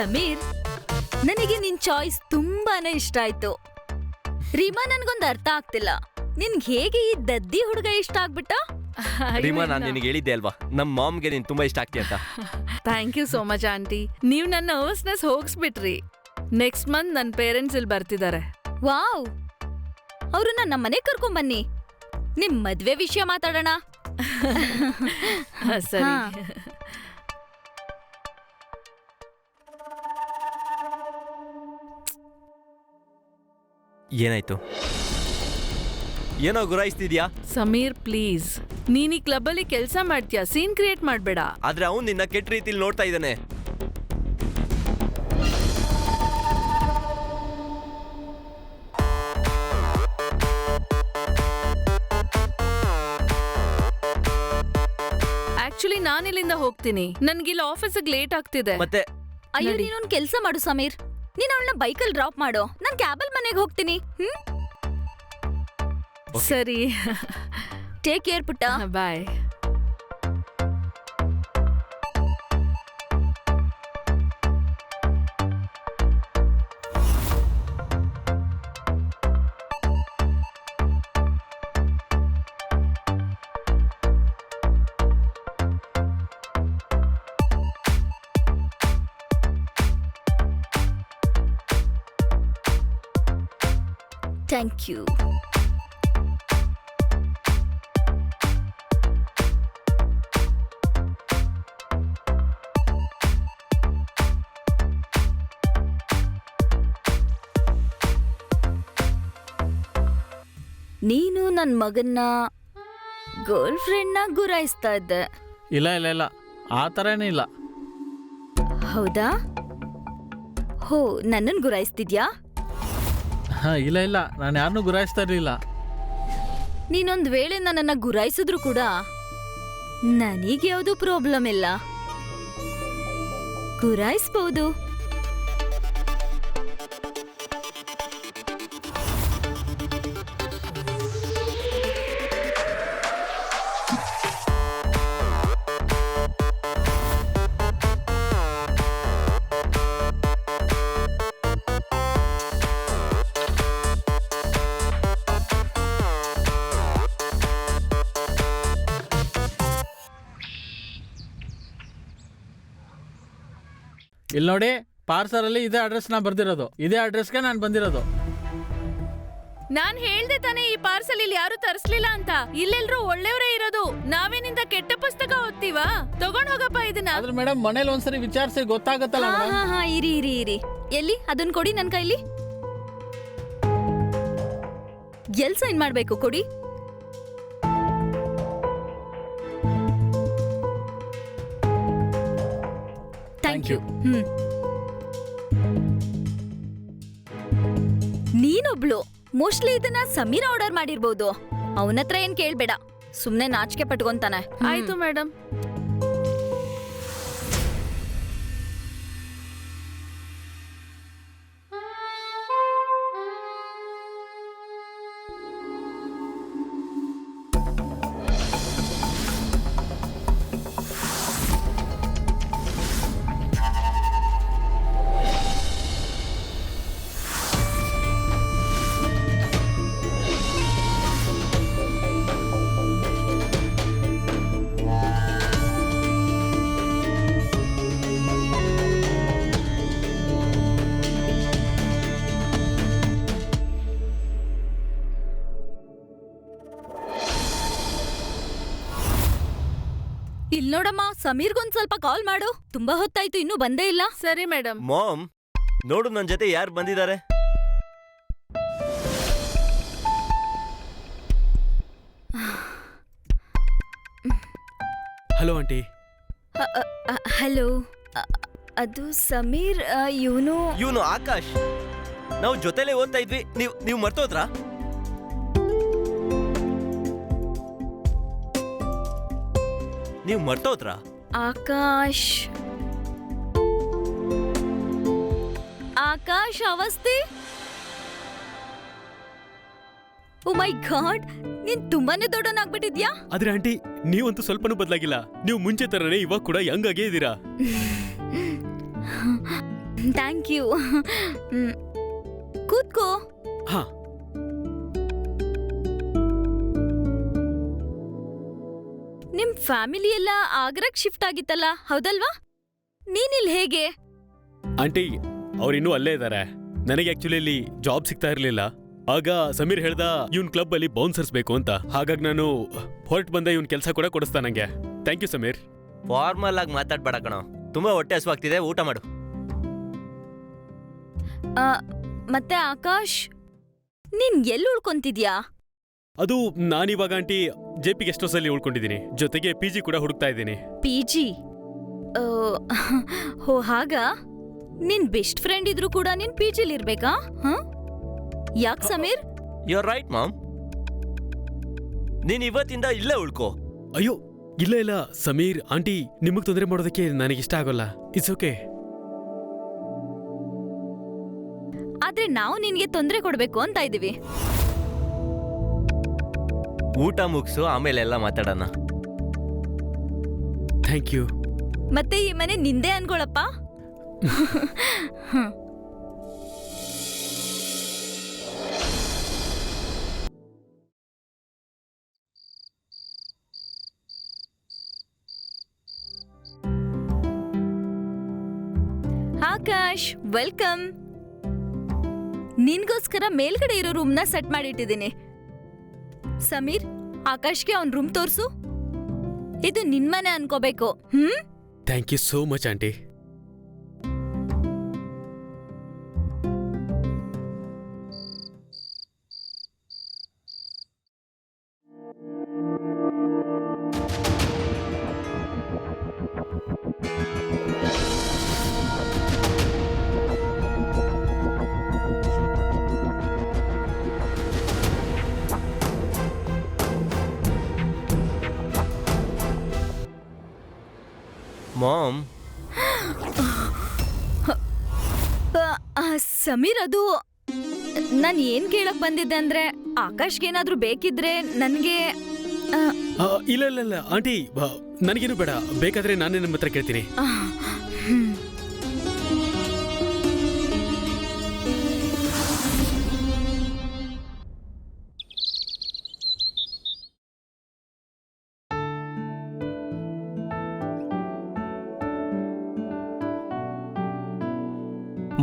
ಸಮೀರ್, ನನಗೆ ನಿನ್ ಚಾಯ್ಸ್ ತುಂಬಾನೇ ಇಷ್ಟ ಆಯ್ತು. ರೀಮಾ, ನನ್ಗೊಂದು ಅರ್ಥ ಆಗ್ತಿಲ್ಲ, ನಿನ್ಗೆ ಹೇಗೆ ಈ ದದ್ದಿ ಹುಡುಗ ಇಷ್ಟ ಆಗ್ಬಿಟ್ಟ? ರೀಮಾ, ನಾನು ನಿನಗೆ ಹೇಳಿದ್ದೆ ಅಲ್ವಾ, ನಮ್ಮ ಮಾಮ್ಗೆ ನೀನು ತುಂಬಾ ಇಷ್ಟ ಆಗ್ತೀಯ ಅಂತ. Thank you so much aunty. ನೀವ್ ನನ್ನ ನರ್ವಸ್ನೆಸ್ ಹೋಗಿಸ್ಬಿಟ್ರಿ. ನೆಕ್ಸ್ಟ್ ಮಂತ್ ನನ್ನ ಪೇರೆಂಟ್ಸ್ ಇಲ್ಲಿ ಬರ್ತಿದ್ದಾರೆ. ವಾವ್, ಅವ್ರನ್ನ ನಮ್ಮ ಮನೆಗೆ ಕರ್ಕೊಂಡ್ ಬನ್ನಿ, ನಿಮ್ ಮದ್ವೆ ವಿಷಯ ಮಾತಾಡೋಣ. ಸರಿ. ಏನಾಯ್ತು? ಏನೋ ಗುರಾಯಿಸ್ತಿದ್ಯಾ? ಸಮೀರ್ ಪ್ಲೀಸ್, ನೀನ್ ಈ ಕ್ಲಬ್ ಅಲ್ಲಿ ಕೆಲಸ ಮಾಡ್ತೀಯಾ, ಸೀನ್ ಕ್ರಿಯೇಟ್ ಮಾಡ್ಬೇಡ. ಆದ್ರೆ ಅವ್ನು ನಿನ್ನ ಕೆಟ್ಟ ರೀತಿಲಿ ನೋಡ್ತಾ ಇದ್ದಾನೆ. ಆಕ್ಚುಲಿ ನಾನು ಇಲ್ಲಿಂದ ಹೋಗ್ತೀನಿ, ನನ್ಗಿಲ್ಲಿ ಆಫೀಸಿಗೆ ಲೇಟ್ ಆಗ್ತಿದೆ. ಮತ್ತೆ ಅಯ್ಯೋ, ನೀನೊಂದ್ ಕೆಲ್ಸ ಮಾಡು ಸಮೀರ್, ನೀನ್ ಅವಳನ್ನ ಬೈಕಲ್ಲಿ ಡ್ರಾಪ್ ಮಾಡೋ, ನಾನ್ ಕ್ಯಾಬಲ್ ಮನೆಗೆ ಹೋಗ್ತೀನಿ. ಸರಿ, ಟೇಕ್ ಕೇರ್ ಪುಟ್ಟ. ಬಾಯ್. Thank you. ನೀನು ನನ್ ಮಗನ್ನ ಗರ್ಲ್ ಫ್ರೆಂಡ್ನ ಗುರಾಯಿಸ್ತಾ ಇದ್ದೆ. ಇಲ್ಲ ಇಲ್ಲ ಇಲ್ಲ, ಆ ಥರನೇ ಇಲ್ಲ. ಹೌದಾ? ಹೋ, ನನ್ನನ್ ಗುರಾಯಿಸ್ತಿದ್ಯಾ? ಇಲ್ಲ ಇಲ್ಲ, ನಾನು ಯಾರನ್ನೂ ಗುರಾಯಿಸ್ತಾ ಇರಲಿಲ್ಲ. ನೀನೊಂದ್ ವೇಳೆ ನನ್ನನ್ನ ಗುರಾಯಿಸಿದ್ರು ಕೂಡ ನನಗೆ ಯಾವುದು ಪ್ರಾಬ್ಲಮ್ ಇಲ್ಲ, ಗುರಾಯಿಸ್ಬಹುದು. ಇಲ್ಲಿ ನೋಡಿ, ಪಾರ್ಸಲಲ್ಲಿ ಇದೇ ಅಡ್ರೆಸ್ನ ಬರ್ದಿರೋದು, ಇದೇ ಅಡ್ರೆಸ್ಗೆ ನಾನು ಬಂದಿರೋದು. ನಾನ್ ಹೇಳ್ದೆ ತಾನೇ ಈ ಪಾರ್ಸಲ್ ಇಲ್ಲಿ ಯಾರು ತರಿಸ್ಲಿಲ್ಲ ಅಂತ. ಇಲ್ಲೆಲ್ರೂ ಒಳ್ಳೆಯವರೇ ಇರೋದು, ನಾವೇನಿಂದ ಕೆಟ್ಟ ಪುಸ್ತಕ ಓದ್ತೀವಾ? ತಗೊಂಡ್ ಹೋಗಪ್ಪ ಇದನ್ನ. ಆದ್ರೆ ಮೇಡಮ್, ಮನೇಲಿ ಒಂದ್ಸರಿ ವಿಚಾರಿಸಿ ಗೊತ್ತಾಗತ್ತಲ್ಲ ಮೇಡಮ್. ಹಾ, ಇರಿ ಇರಿ ಇರಿ, ಎಲ್ಲಿ ಅದನ್ನ ಕೊಡಿ ನನ್ ಕೈಲಿ. ಎಲ್ ಸೈನ್ ಮಾಡ್ಬೇಕು ಕೊಡಿ. Thank you. ನೀನೊಬ್ಳು, ಮೋಸ್ಟ್ಲಿ ಇದನ್ನ ಸಮೀರ ಆರ್ಡರ್ ಮಾಡಿರ್ಬೋದು. ಅವನತ್ರ ಏನ್ ಕೇಳ್ಬೇಡ, ಸುಮ್ನೆ ನಾಚಿಕೆ ಪಟ್ಕೊಂತಾನೆ. ಆಯ್ತು ಮೇಡಮ್. ಇಲ್ ನೋಡಮ್ಮ, ಸಮೀರ್ಗೊಂದ್ ಸ್ವಲ್ಪ ಕಾಲ್ ಮಾಡು, ತುಂಬಾ ಹೊತ್ತಾಯ್ತು ಇನ್ನೂ ಬಂದೇ ಇಲ್ಲ. ಸರಿ ಮೇಡಮ್. ಮಾಮ್, ನೋಡು ನನ್ನ ಜೊತೆ ಯಾರು ಬಂದಿದ್ದಾರೆ. Hello aunty. ಹಲೋ, ಅದು ಸಮೀರ್. ಇವನು ಆಕಾಶ್. ನಾವು ಜೊತೆಲೇ ಓದ್ತಾ ಇದ್ವಿ, ನೀವು ಮರ್ತೋದ್ರಾ? ನೀವು ಮರ್ತೋದ್ರಾ? ಆಕಾಶ್ ಅವಸ್ಥೆ. ಓ ಮೈ ಗಾಡ್, ನೀನ್ ತುಂಬಾನೇ ದೊಡ್ಡವನಾಗ್ಬಿಟ್ಟಿದ್ಯಾ. ಆದ್ರೆ ಆಂಟಿ, ನೀವಂತೂ ಸ್ವಲ್ಪನೂ ಬದಲಾಗಿಲ್ಲ. ನೀವು ಮುಂಚೆ ತರನೇ ಇವಾಗ ಕೂಡ ಯಂಗ್ ಆಗೇ ಇದ್ದೀರಾ. Thank you. ಕೂತ್ಕೋ. ಹಾ. ನಿಮ್ ಫ್ಯಾಮಿಲಿ ಎಲ್ಲ ಆಗ್ರಾಗ್ ಶಿಫ್ಟ್ ಆಗಿತ್ತಲ್ಲ, ಹೌದಲ್ವಾ? ನೀನಿಲ್ ಹೇಗೆ? ಆಂಟಿ ಅವ್ರಿನ್ನೂ ಅಲ್ಲೇ ಇದ್ದಾರೆ. ನನಗೆ ಆಕ್ಚುಲಿ ಅಲ್ಲಿ ಜಾಬ್ ಸಿಗ್ತಾ ಇರ್ಲಿಲ್ಲ. ಆಗ ಸಮೀರ್ ಹೇಳ್ದ ಇವ್ನ್ ಕ್ಲಬ್ ಅಲ್ಲಿ ಬೌನ್ಸರ್ಸ್ ಬೇಕು ಅಂತ. ಹಾಗಾಗಿ ನಾನು ಹೊರಟು ಬಂದ ಇವ್ನ್ ಕೆಲಸ ಕೂಡ ಕೊಡಿಸ್ತಾ ನಂಗೆ. Thank you Sameer. ಫಾರ್ಮಲ್ ಆಗಿ ಮಾತಾಡ್ಬೇಡ ಕಣೋ. ತುಂಬಾ ಹೊಟ್ಟೆ ಹಸುವಾಗ್ತಿದೆ, ಊಟ ಮಾಡು. ಮತ್ತೆ ಆಕಾಶ್, ನೀನ್ ಎಲ್ಲಿ ಉಳ್ಕೊಂತಿದ್ಯಾ? ಅದು ನಾನಿವಾಗ ಆಂಟಿ JP ಗೆಸ್ಟ್ ಹೌಸ್ ಅಲ್ಲಿ ಉಳ್ಕೊಂಡಿದ್ದೀನಿ. ಜೊತೆಗೆ PG ಕೂಡ ಹುಡುಕ್ತಾ ಇದ್ದೀನಿ. PG? ಹೋ ಹಾಗ? ನಿನ್ ಬೆಸ್ಟ್ ಫ್ರೆಂಡ್ ಇದ್ರು ಕೂಡ ನೀನ್ PGಲಿ ಇರ್ಬೇಕಾ? ಯಾಕ್ Sameer? You are right mom. ನೀನ್ ಇವತ್ತಿಂದ ಇಲ್ಲೇ ಉಳ್ಕೋ. ಅಯ್ಯೋ ಇಲ್ಲ ಇಲ್ಲ ಸಮೀರ್ ಆಂಟಿ, ನಿಮಗ್ ತೊಂದರೆ ಮಾಡೋದಕ್ಕೆ ನನಗಿಷ್ಟ ಆಗೋಲ್ಲ. It's okay. ಆದ್ರೆ ನಾವು ನಿನ್ಗೆ ತೊಂದ್ರೆ ಕೊಡ್ಬೇಕು ಅಂತ ಇದೀವಿ. ಊಟ ಮುಗಿಸು, ಆಮೇಲೆ ಎಲ್ಲ ಮಾತಾಡೋಣ. Thank you. ಮತ್ತೆ ಈ ಮನೆ ನಿಂದೆ ಅನ್ಕೊಳಪ್ಪ. ಆಕಾಶ್, ವೆಲ್ಕಮ್. ನಿನ್ಗೋಸ್ಕರ ಮೇಲ್ಗಡೆ ಇರೋ ರೂಮ್ನ ಸೆಟ್ ಮಾಡಿಟ್ಟಿದ್ದೀನಿ. ಸಮೀರ್, ಆಕಾಶ್ಗೆ ಅವ್ನ್ ರೂಮ್ ತೋರ್ಸು. ಇದು ನಿನ್ಮನೆ ಅನ್ಕೋಬೇಕು. Thank you so much aunty. Mom, Sameer, ಅದು ನಾನ್ ಏನ್ ಕೇಳಕ್ ಬಂದಿದ್ದೆ ಅಂದ್ರೆ, ಆಕಾಶ್ಗೇನಾದ್ರೂ ಬೇಕಿದ್ರೆ ನನ್ಗೆ. ಇಲ್ಲ ಇಲ್ಲ ಇಲ್ಲ ಆಂಟಿ, ನನಗೇನು ಬೇಡ. ಬೇಕಾದ್ರೆ ನಾನೇ ನಿಮ್ಮ ಹತ್ರ ಕೇಳ್ತೀನಿ.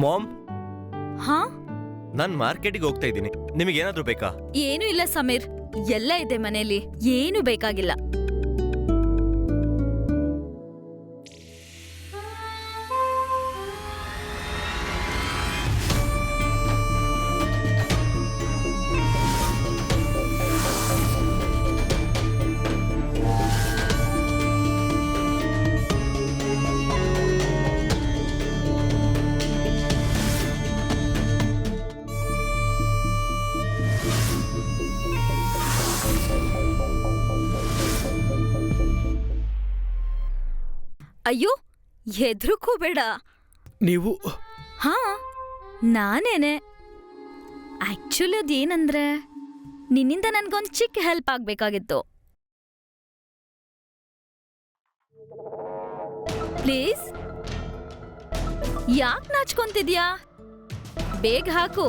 ಮಾಮ್, ಹಾ, ನಾನ್ ಮಾರ್ಕೆಟಿಗೆ ಹೋಗ್ತಾ ಇದ್ದೀನಿ. ನಿಮಗೇನಾದ್ರೂ ಬೇಕಾ? ಏನು ಇಲ್ಲ ಸಮೀರ್, ಎಲ್ಲ ಇದೆ ಮನೇಲಿ, ಏನು ಬೇಕಾಗಿಲ್ಲ. ಅಯ್ಯೋ, ಹೆದ್ರುಕೋಬೇಡ. ನೀವು? ಹಾ, ನಾನೇನೆ. ಆಕ್ಚುಲಿ ಅದೇನಂದ್ರೆ, ನಿನ್ನಿಂದ ನನ್ಗೊಂದ್ ಚಿಕ್ಕ ಹೆಲ್ಪ್ ಆಗ್ಬೇಕಾಗಿತ್ತು. ಪ್ಲೀಸ್, ಯಾಕ್ ನಾಚ್ಕೊಂತಿದ್ಯಾ? ಬೇಗ ಹಾಕು.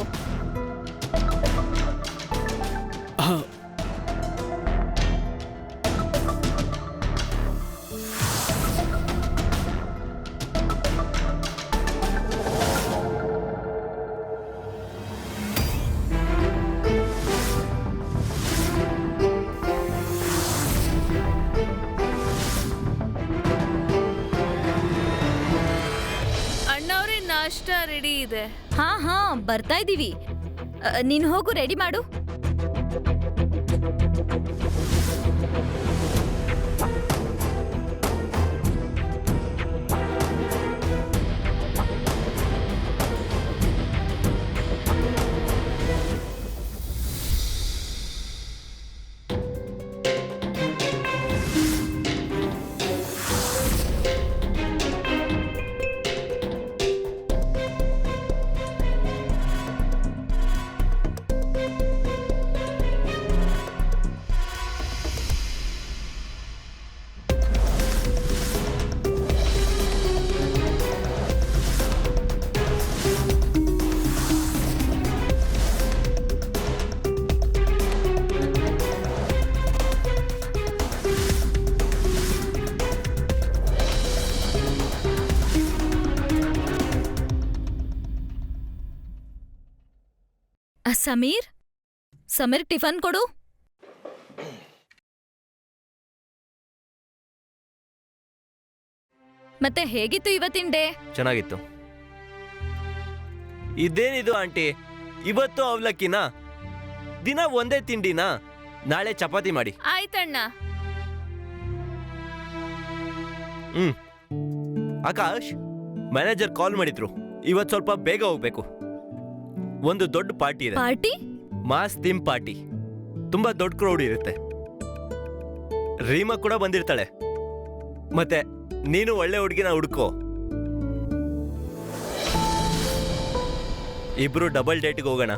ನಾಷ್ಟ ರೆಡಿ ಇದೆ. ಹಾ ಹಾ, ಬರ್ತಾ ಇದೀವಿ. ನೀನ್ ಹೋಗು, ರೆಡಿ ಮಾಡು. ಸಮೀರ್ ಸಮೀರ್ ಟಿಫನ್ ಕೊಡು. ಮತ್ತೆ ಹೇಗಿತ್ತು ಇವತ್ತಿನ ಡೇ? ಚೆನ್ನಾಗಿತ್ತು. ಇದೇನಿದು ಆಂಟಿ, ಇವತ್ತು ಅವಲಕ್ಕಿನಾ? ದಿನ ಒಂದೇ ತಿಂಡಿನಾ? ನಾಳೆ ಚಪಾತಿ ಮಾಡಿ. ಆಯ್ತಣ್ಣ. ಆಕಾಶ್, ಮ್ಯಾನೇಜರ್ ಕಾಲ್ ಮಾಡಿದ್ರು, ಇವತ್ತು ಸ್ವಲ್ಪ ಬೇಗ ಹೋಗ್ಬೇಕು. ಒಂದು ದೊಡ್ಡ ಪಾರ್ಟಿ ಇದೆ, ಪಾರ್ಟಿ? Mass theme party. ತುಂಬಾ ದೊಡ್ಡ ಕ್ರೌಡ್ ಇರುತ್ತೆ. ರೀಮಾ ಕೂಡ ಬಂದಿರ್ತಾಳೆ. ಮತ್ತೆ ನೀನು ಒಳ್ಳೆ ಹುಡುಗಿನ ಹುಡ್ಕೋ. ಇಬ್ರು ಡಬಲ್ ಡೇಟ್ಗೆ ಹೋಗೋಣ.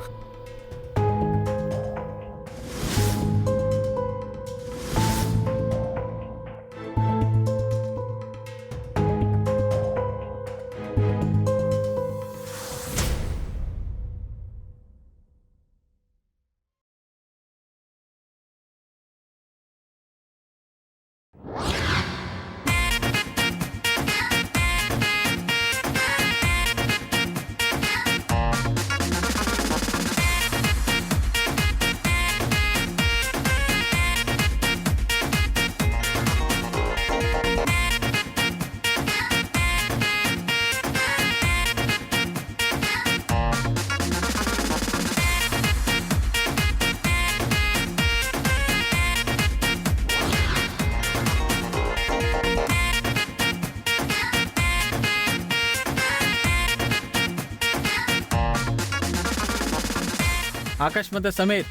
ಆಕಾಶ್ ಮತ್ತೆ ಸಮೀರ್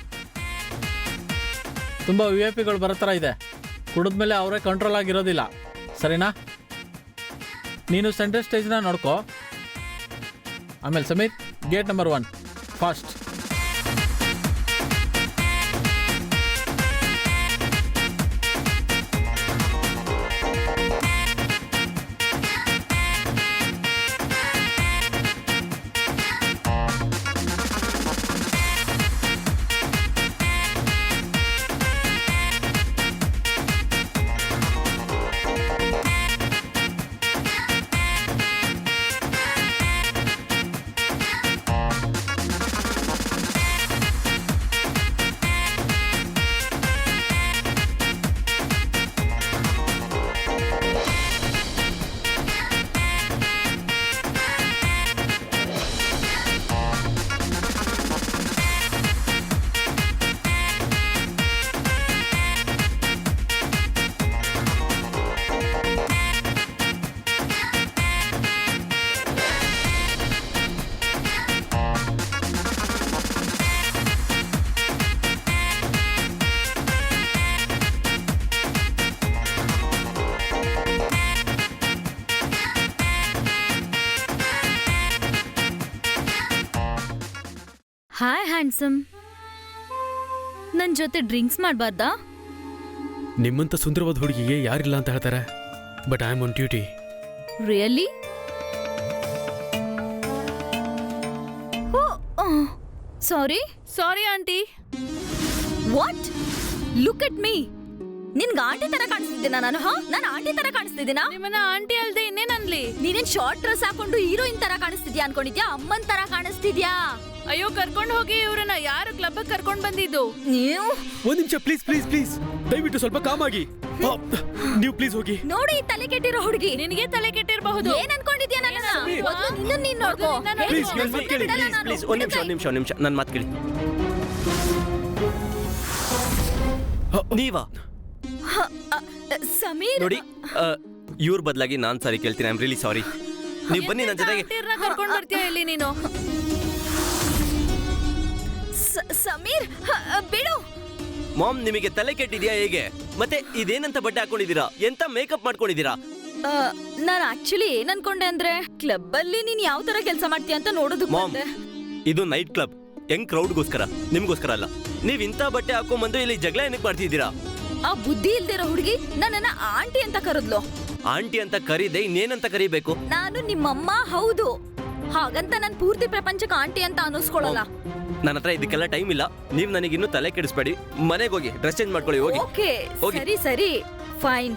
ತುಂಬ VIP ಗಳು ಬರೋ ಥರ ಇದೆ. ಕುಡಿದ್ಮೇಲೆ ಅವರೇ ಕಂಟ್ರೋಲ್ ಆಗಿರೋದಿಲ್ಲ, ಸರಿನಾ? ನೀನು ಸೆಂಟರ್ ಸ್ಟೇಜ್ನ ನೋಡ್ಕೋ. ಆಮೇಲೆ Sameer, gate number 1 fast. Hi handsome, ನನ್ ಜೊತೆ ಡ್ರಿಂಕ್ಸ್ ಮಾಡಬಾರ್ದಾ? ನಿಮ್ಮಂತ ಸುಂದರವಾದ ಹುಡುಗಿಗೆ ಯಾರಿಲ್ಲ ಅಂತ ಹೇಳ್ತಾರೆ, but I am on duty. Really? Sorry sorry aunty. What? Look at me. ನಿನ್ಗೆ ಆಂಟಿ ತರ ಕಾಣಿಸ್ತಿದ್ದೀನಾ ನಾನು? ನಾನು ಆಂಟಿ ತರ ಕಾಣಿಸ್ತಿದ್ದೀನಾ? ನಿಮ್ಮನ್ನ ಆಂಟಿ ಅಲ್ದೆ ಇನ್ನೇನ್ ಅನ್ಲಿ? ನೀನೇನ್ ಶಾರ್ಟ್ ಡ್ರೆಸ್ ಹಾಕೊಂಡು ಹೀರೋಯಿನ್ ತರ ಕಾಣಿಸ್ತಿದ್ಯಾ ಅನ್ಕೊಂಡಿದ್ಯಾ? ಅಮ್ಮನ್ ತರ ಕಾಣಿಸ್ತಿದ್ಯಾ? ಅಯ್ಯೋ, ಕರ್ಕೊಂಡ್ ಹೋಗಿ ಇವ್ರನ್ನ. ಯಾರು ಕ್ಲಬ್ ಕರ್ಕೊಂಡ್ ಬಂದಿದ್ದು? ನೀವು ಒಂದ್ ನಿಮಿಷ ಪ್ಲೀಸ್ ಪ್ಲೀಸ್ ಪ್ಲೀಸ್, ದಯವಿಟ್ಟು ಸ್ವಲ್ಪ ಕಾಮ್ ಆಗಿ. ನೀವು ಪ್ಲೀಸ್ ಹೋಗಿ. ನೋಡಿ, ತಲೆ ಕೆಟ್ಟಿರೋ ಹುಡುಗಿ. ನಿನಗೆ ತಲೆ ಕೆಟ್ಟಿರಬಹುದು. ಏನ್ ಅನ್ಕೊಂಡಿದ್ಯಾ ನನ್ನ? ಮೊದ್ಲು ನಿನ್ನನ್ ನೀನ್ ನೋಡ್ಕೋ. Please, ಹೇಳು, please, ಕೇಳಿ, ಬಿಡಲ್ಲ ನಾನು. ಪ್ಲೀಸ್ ಒಂದ್ ನಿಮಿಷ ನನ್ನ ಮಾತು ಕೇಳಿ. ನೀವಾ? ಸಮೀರ್ ನೋಡಿ, ಇವ್ರ ಬದಲಾಗಿ ನಾನ್ ಸಾರಿ ಕೇಳ್ತೀನಿ. I am really sorry. ನೀವು ಬನ್ನಿ ನನ್ನ ಜೊತೆಗೆ. ಆಂಟಿರ್ನ ಕರ್ಕೊಂಡ್ ಬರ್ತೀಯ ಇಲ್ಲಿ ನೀನು? ಸಮೀರ್, ಬಿಡು. ಮಾಮ್, ನಿಮಗೆ ತಲೆ ಕೆಟ್ಟಿದ್ಯಾ ಹೇಗೆ? ಮತ್ತೆ ಇದೇನಂತ ಬಟ್ಟೆ ಹಾಕೊಂಡಿದೀರಾ? ಎಂತ ಮೇಕಪ್ ಮಾಡ್ಕೊಂಡಿದೀರಾ? ನಾನು ಆಕ್ಚುಲಿ ಏನ್ ಅನ್ಕೊಂಡೆ ಅಂದ್ರೆ, ಕ್ಲಬ್ ಅಲ್ಲಿ ನೀನ್ ಯಾವ ತರ ಕೆಲಸ ಮಾಡ್ತೀಯ ಅಂತ ನೋಡೋದಕ್ಕೆ ಮಾಮ್, ಬಂದೆ. ಇದು ನೈಟ್ ಕ್ಲಬ್, ಯಂಗ್ ಕ್ರೌಡ್ಗೋಸ್ಕರ, ನಿಮ್ಗೋಸ್ಕರ ಅಲ್ಲ. ನೀವ್ ಇಂಥ ಬಟ್ಟೆ ಹಾಕೊಂಡ್ಬಂದು ಇಲ್ಲಿ ಜಗಳ ಏನಕ್ಕೆ ಮಾಡ್ತಿದ್ದೀರಾ? ಆ ಬುದ್ಧಿ ಇಲ್ದಿರೋ ಹುಡುಗಿ ನನ್ನನ್ನ ಆಂಟಿ ಅಂತ ಕರೆದ್ಲು. ಆಂಟಿ ಅಂತ ಕರೀದೆ ಇನ್ನೇನಂತ ಕರಿಬೇಕು? ನಾನು ನಿಮ್ಮಮ್ಮ ಹೌದು, ಹಾಗಂತ ನಾನು ಪೂರ್ತಿ ಪ್ರಪಂಚಕ್ಕೆ ಆಂಟಿ ಅಂತ ಅನ್ನಿಸ್ಕೊಳ್ಳಲ್ಲ. ನನ್ನ ಹತ್ರ ಇದಕ್ಕೆಲ್ಲ ಟೈಮ್ ಇಲ್ಲ. ನೀವ್ ನನಗಿನ್ನೂ ತಲೆ ಕೆಡಿಸ್ಬೇಡಿ. ಮನೆಗೆ ಹೋಗಿ ಡ್ರೆಸ್ ಚೇಂಜ್ ಮಾಡ್ಕೊಳ್ಳಿ. ಹೋಗಿ ಓಕೆ, ಹೋಗಿ. ಸರಿ ಸರಿ, ಫೈನ್.